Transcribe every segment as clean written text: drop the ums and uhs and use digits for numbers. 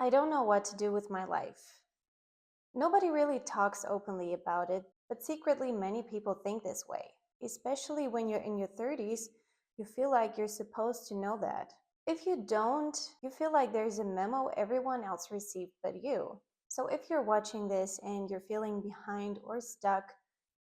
I don't know what to do with my life. Nobody really talks openly about it, but secretly many people think this way. Especially when you're in your 30s, you feel like you're supposed to know that. If you don't, you feel like there's a memo everyone else received but you. So if you're watching this and you're feeling behind or stuck,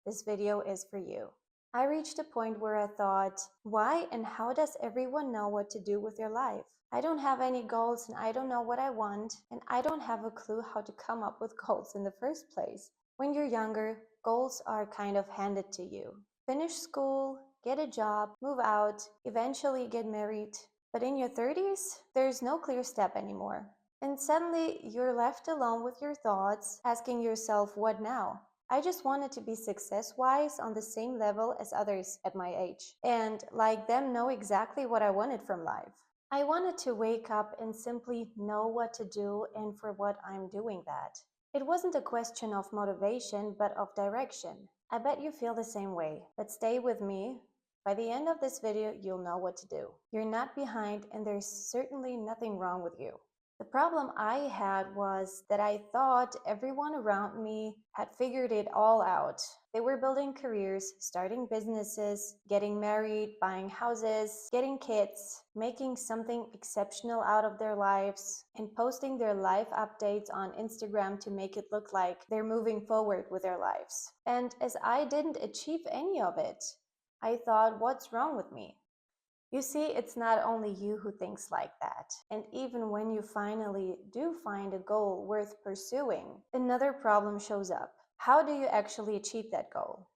this video is for you. I reached a point where I thought, why and how does everyone know what to do with their life? I don't have any goals and I don't know what I want, and I don't have a clue how to come up with goals in the first place. When you're younger, goals are kind of handed to you. Finish school, get a job, move out, eventually get married. But in your 30s, there's no clear step anymore. And suddenly you're left alone with your thoughts, asking yourself, what now? I just wanted to be success-wise on the same level as others at my age, and like them know exactly what I wanted from life. I wanted to wake up and simply know what to do and for what I'm doing that. It wasn't a question of motivation, but of direction. I bet you feel the same way, but stay with me. By the end of this video, you'll know what to do. You're not behind and there's certainly nothing wrong with you. The problem I had was that I thought everyone around me had figured it all out. They were building careers, starting businesses, getting married, buying houses, getting kids, making something exceptional out of their lives, and posting their life updates on Instagram to make it look like they're moving forward with their lives. And as I didn't achieve any of it, I thought, what's wrong with me? You see, it's not only you who thinks like that. And even when you finally do find a goal worth pursuing, another problem shows up. How do you actually achieve that goal?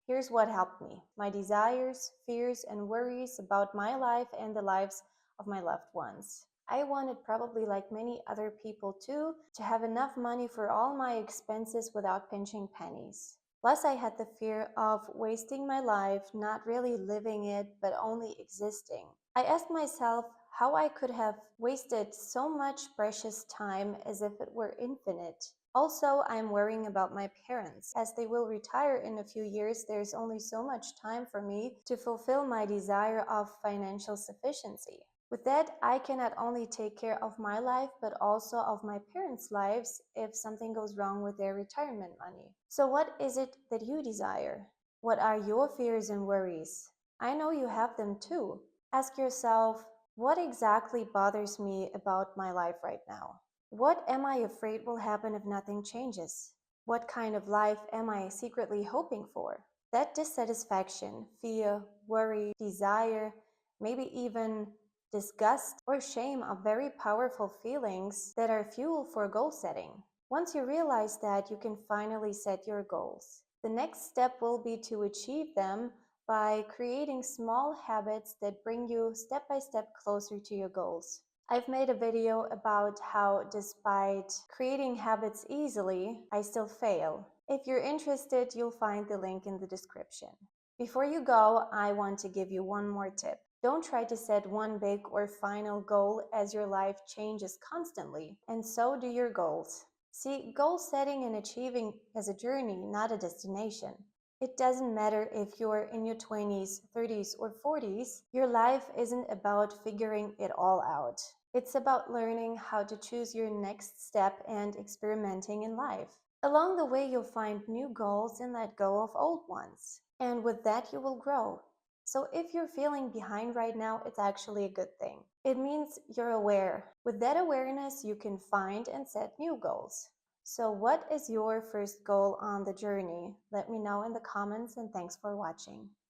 Here's what helped me: my desires, fears, and worries about my life and the lives of my loved ones. I wanted, probably like many other people too, to have enough money for all my expenses without pinching pennies. Plus, I had the fear of wasting my life, not really living it, but only existing. I asked myself how I could have wasted so much precious time as if it were infinite. Also, I'm worrying about my parents. As they will retire in a few years, there's only so much time for me to fulfill my desire of financial sufficiency. With that, I can not only take care of my life, but also of my parents' lives if something goes wrong with their retirement money. So what is it that you desire? What are your fears and worries? I know you have them too. Ask yourself, what exactly bothers me about my life right now? What am I afraid will happen if nothing changes? What kind of life am I secretly hoping for? That dissatisfaction, fear, worry, desire, maybe even disgust or shame are very powerful feelings that are fuel for goal setting. Once you realize that, you can finally set your goals. The next step will be to achieve them by creating small habits that bring you step by step closer to your goals. I've made a video about how, despite creating habits easily, I still fail. If you're interested, you'll find the link in the description. Before you go, I want to give you one more tip. Don't try to set one big or final goal, as your life changes constantly, and so do your goals. See, goal setting and achieving is a journey, not a destination. It doesn't matter if you're in your 20s, 30s, or 40s, your life isn't about figuring it all out. It's about learning how to choose your next step and experimenting in life. Along the way, you'll find new goals and let go of old ones. And with that, you will grow. So if you're feeling behind right now, it's actually a good thing. It means you're aware. With that awareness, you can find and set new goals. So what is your first goal on the journey? Let me know in the comments, and thanks for watching.